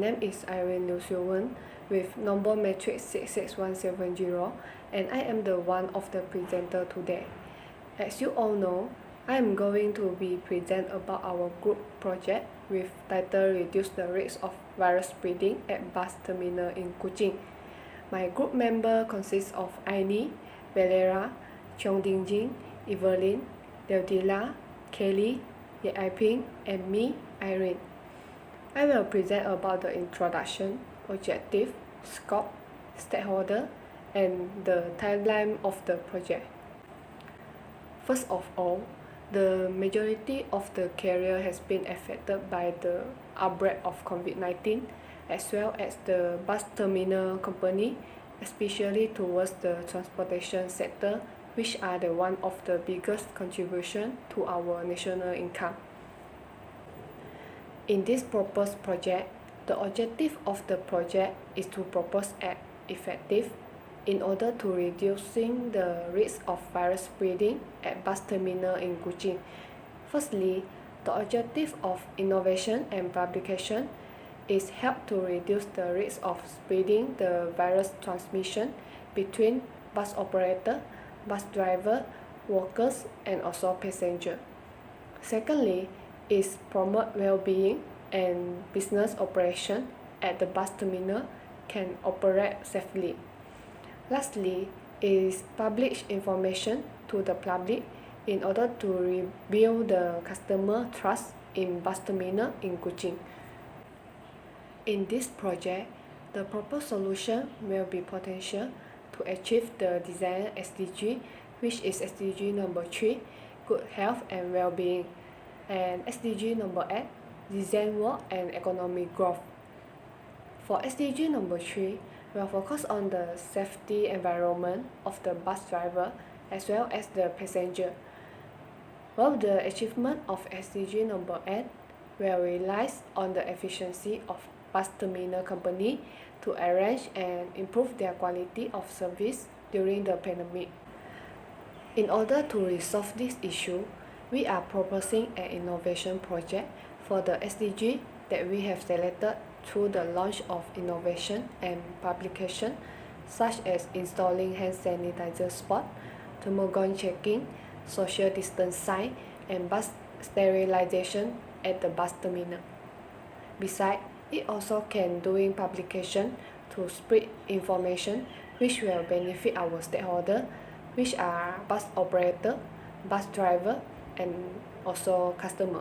name is Evelyn Chong with number matrix 66170, and I am the one of the presenter today. As you all know, I am going to be present about our group project with title Reduce the Risk of Virus Spreading at Bus Terminal in Kuching. My group member consists of Aini, Valera, Chong Dingjing, Evelyn, Deldila, Kelly, Ye Aiping, and me, Irene. I will present about the introduction, objective, scope, stakeholder, and the timeline of the project. First of all, the majority of the carrier has been affected by the outbreak of COVID-19, as well as the bus terminal company, especially towards the transportation sector, which are the one of the biggest contribution to our national income. In this proposed project, the objective of the project is to propose an effective in order to reducing the risk of virus spreading at bus terminal in Kuching. Firstly, the objective of innovation and publication is help to reduce the risk of spreading the virus transmission between bus operator, bus driver, workers, and also passenger. Secondly, is promote well-being and business operation at the bus terminal can operate safely. Lastly, is publish information to the public in order to rebuild the customer trust in bus terminal in Kuching. In this project, the proposed solution will be potential to achieve the desired SDG, which is SDG number 3, good health and well-being, and SDG number 8, design work and economic growth. For SDG number 3, we will focus on the safety environment of the bus driver as well as the passenger. While the achievement of SDG number 8 will rely on the efficiency of bus terminal company to arrange and improve their quality of service during the pandemic. In order to resolve this issue, we are proposing an innovation project for the SDG that we have selected through the launch of innovation and publication, such as installing hand sanitizer spot, thermogun checking, social distance sign, and bus sterilization at the bus terminal. Besides, it also can doing publication to spread information which will benefit our stakeholder, which are bus operator, bus driver, and also customer.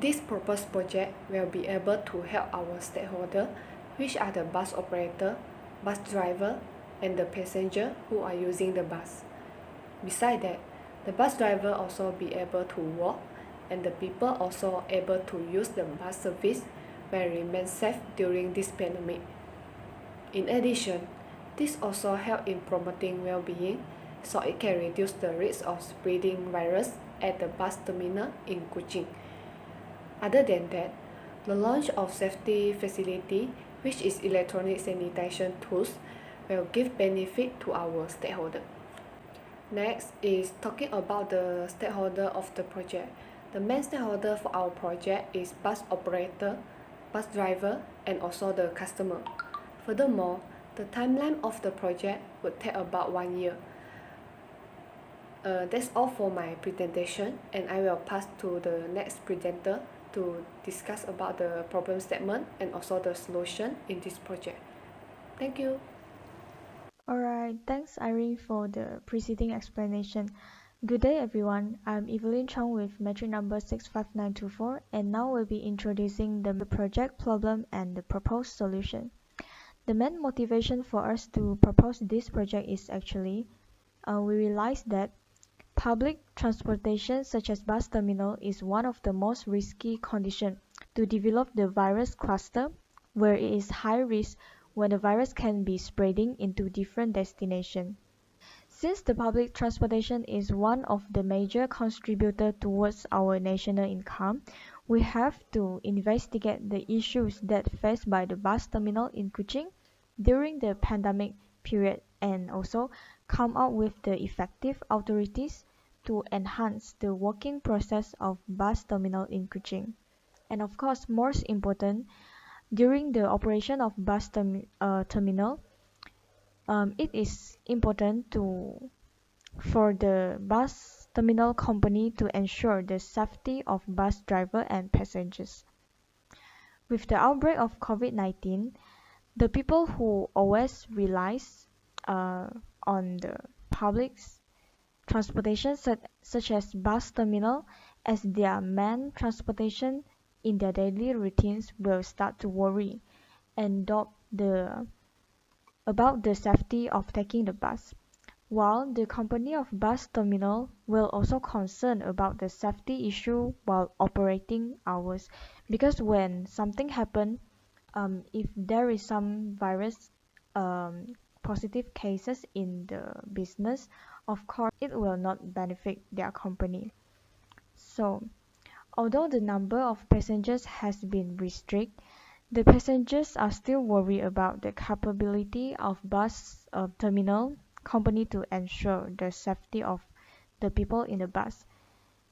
This proposed project will be able to help our stakeholder, which are the bus operator, bus driver, and the passenger who are using the bus. Besides that, the bus driver also be able to walk, and the people also able to use the bus service will remain safe during this pandemic. In addition, this also help in promoting well-being, so it can reduce the risk of spreading virus at the bus terminal in Kuching. Other than that, the launch of safety facility, which is electronic sanitation tools, will give benefit to our stakeholder. Next is talking about the stakeholder of the project. The main stakeholder for our project is bus operator, bus driver, and also the customer. Furthermore, the timeline of the project would take about 1 year. That's all for my presentation, and I will pass to the next presenter to discuss about the problem statement and also the solution in this project. Thank you. Alright, thanks Irene for the preceding explanation. Good day everyone, I'm Evelyn Chong with metric number 65924, and now we'll be introducing the project problem and the proposed solution. The main motivation for us to propose this project is actually we realize that public transportation such as bus terminal is one of the most risky conditions to develop the virus cluster, where it is high risk when the virus can be spreading into different destinations. Since the public transportation is one of the major contributors towards our national income, we have to investigate the issues that faced by the bus terminal in Kuching during the pandemic period and also come up with the effective authorities to enhance the working process of bus terminal in Kuching. And of course, most important, during the operation of bus terminal, it is important for the bus terminal company to ensure the safety of bus driver and passengers. With the outbreak of COVID-19, the people who always relies on the public transportation such as bus terminal as their main transportation in their daily routines will start to worry and doubt about the safety of taking the bus, while the company of bus terminal will also concern about the safety issue while operating hours, because when something happen, if there is some virus positive cases in the business, of course it will not benefit their company. So although the number of passengers has been restricted, the passengers are still worried about the capability of bus terminal company to ensure the safety of the people in the bus,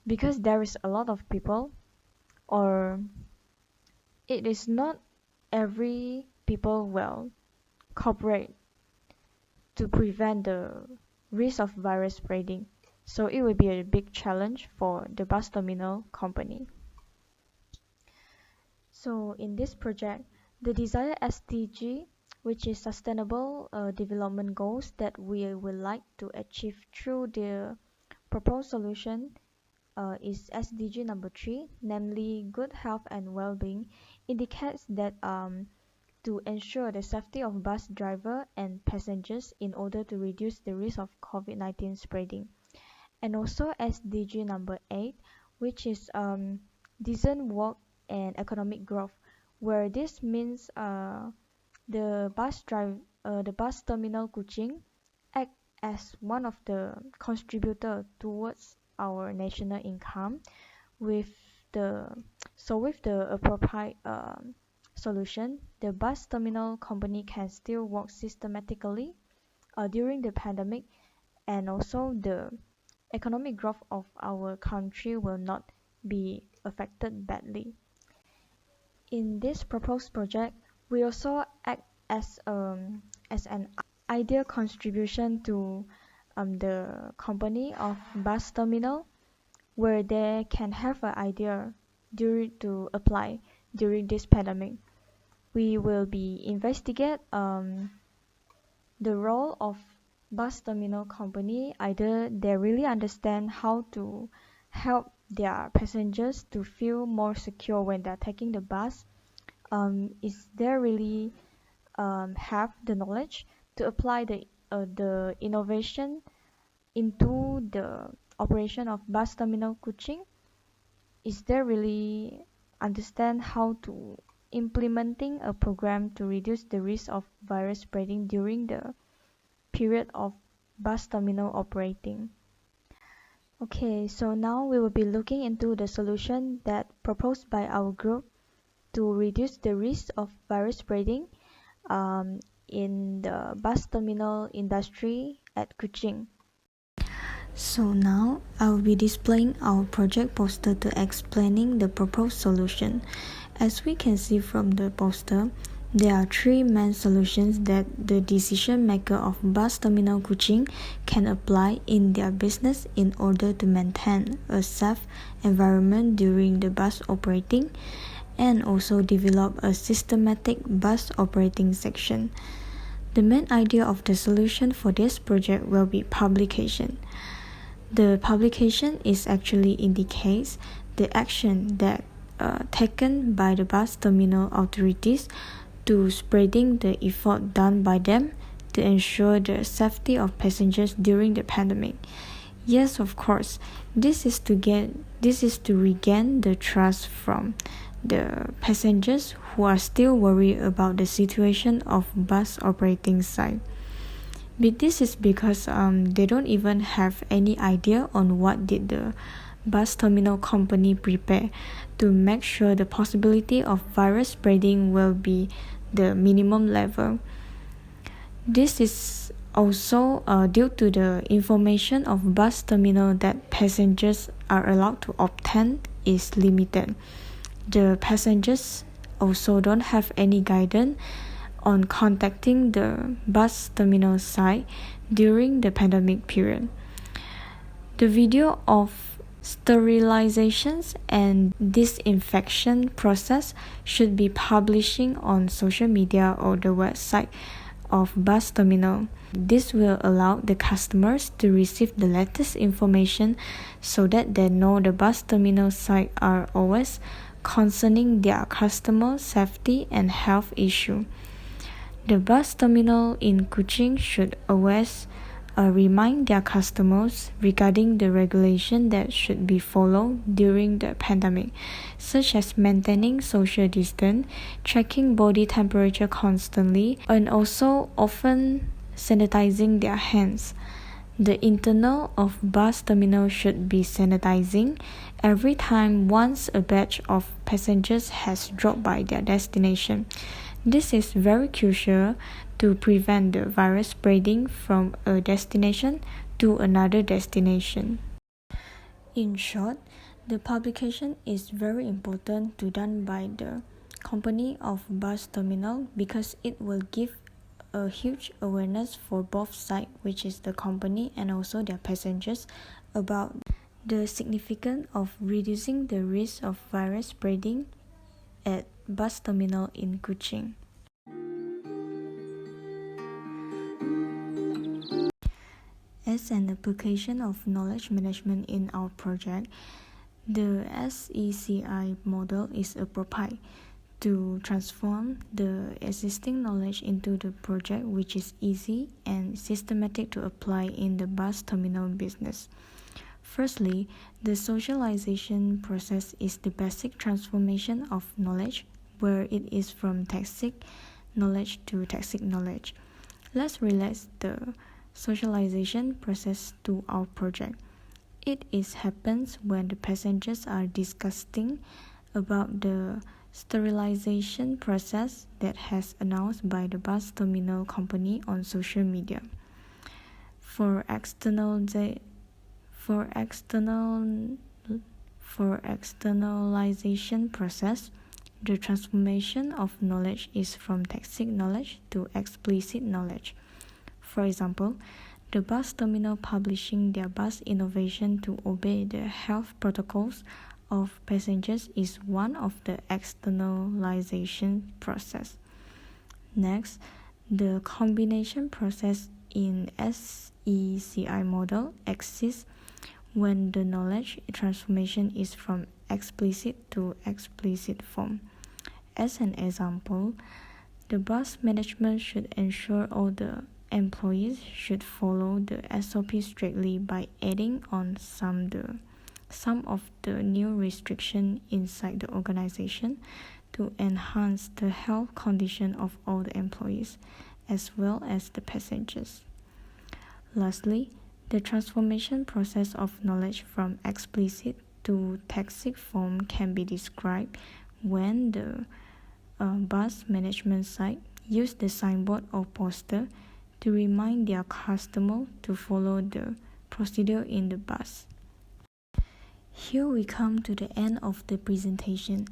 because there is a lot of people, or it is not every people will cooperate to prevent the risk of virus spreading. So it will be a big challenge for the bus terminal company. So in this project, the desired SDG, which is Sustainable Development Goals that we would like to achieve through the proposed solution, is SDG number 3, namely good health and well-being, indicates that to ensure the safety of bus driver and passengers in order to reduce the risk of COVID-19 spreading. And also SDG number 8, which is decent work and economic growth, where this means the bus terminal Kuching act as one of the contributor towards our national income. With the appropriate solution, the bus terminal company can still work systematically during the pandemic, and also the economic growth of our country will not be affected badly. In this proposed project, we also act as an ideal contribution to the company of bus terminal, where they can have an idea to apply during this pandemic. We will be investigate the role of bus terminal company, either they really understand how to help their passengers to feel more secure when they're taking the bus. Is they really have the knowledge to apply the innovation into the operation of bus terminal Kuching? Is they really understand how to implementing a program to reduce the risk of virus spreading during the period of bus terminal operating? Okay, so now we will be looking into the solution that proposed by our group to reduce the risk of virus spreading in the bus terminal industry at Kuching. So now I will be displaying our project poster to explaining the proposed solution. As we can see from the poster, there are 3 main solutions that the decision maker of bus terminal Kuching can apply in their business in order to maintain a safe environment during the bus operating, and also develop a systematic bus operating section. The main idea of the solution for this project will be publication. The publication is actually indicates the action that taken by the bus terminal authorities to spreading the effort done by them to ensure the safety of passengers during the pandemic. Yes, of course, this is to regain the trust from the passengers who are still worried about the situation of bus operating side. But this is because they don't even have any idea on what did the bus terminal company prepare to make sure the possibility of virus spreading will be the minimum level. This is also due to the information of bus terminal that passengers are allowed to obtain is limited. The passengers also don't have any guidance on contacting the bus terminal site during the pandemic period. The video of sterilizations and disinfection process should be publishing on social media or the website of bus terminal. This will allow the customers to receive the latest information so that they know the bus terminal site are always concerning their customer safety and health issue. The bus terminal in Kuching should always remind their customers regarding the regulation that should be followed during the pandemic, such as maintaining social distance, checking body temperature constantly, and also often sanitizing their hands. The internal of bus terminal should be sanitizing every time once a batch of passengers has dropped by their destination. This is very crucial to prevent the virus spreading from a destination to another destination. In short, the publication is very important to done by the company of bus terminal because it will give a huge awareness for both sides, which is the company and also their passengers, about the significance of reducing the risk of virus spreading at bus terminal in Kuching. As an application of knowledge management in our project, the SECI model is appropriate to transform the existing knowledge into the project which is easy and systematic to apply in the bus terminal business. Firstly, the socialization process is the basic transformation of knowledge, where it is from tacit knowledge to tacit knowledge. Let's relate the socialization process to our project. It happens when the passengers are discussing about the sterilization process that has announced by the bus terminal company on social media. For externalization process, the transformation of knowledge is from tacit knowledge to explicit knowledge. For example, the bus terminal publishing their bus innovation to obey the health protocols of passengers is one of the externalization process. Next, the combination process in SECI model exists when the knowledge transformation is from explicit to explicit form. As an example, the bus management should ensure all the employees should follow the SOP strictly by adding on some of the new restrictions inside the organization to enhance the health condition of all the employees as well as the passengers. Lastly, the transformation process of knowledge from explicit to tacit form can be described when the bus management site use the signboard or poster to remind their customer to follow the procedure in the bus. Here we come to the end of the presentation.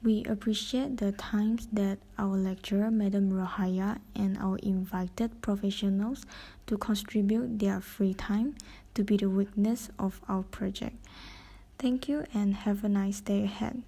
We appreciate the times that our lecturer, Madam Rohaya, and our invited professionals to contribute their free time to be the witness of our project. Thank you and have a nice day ahead.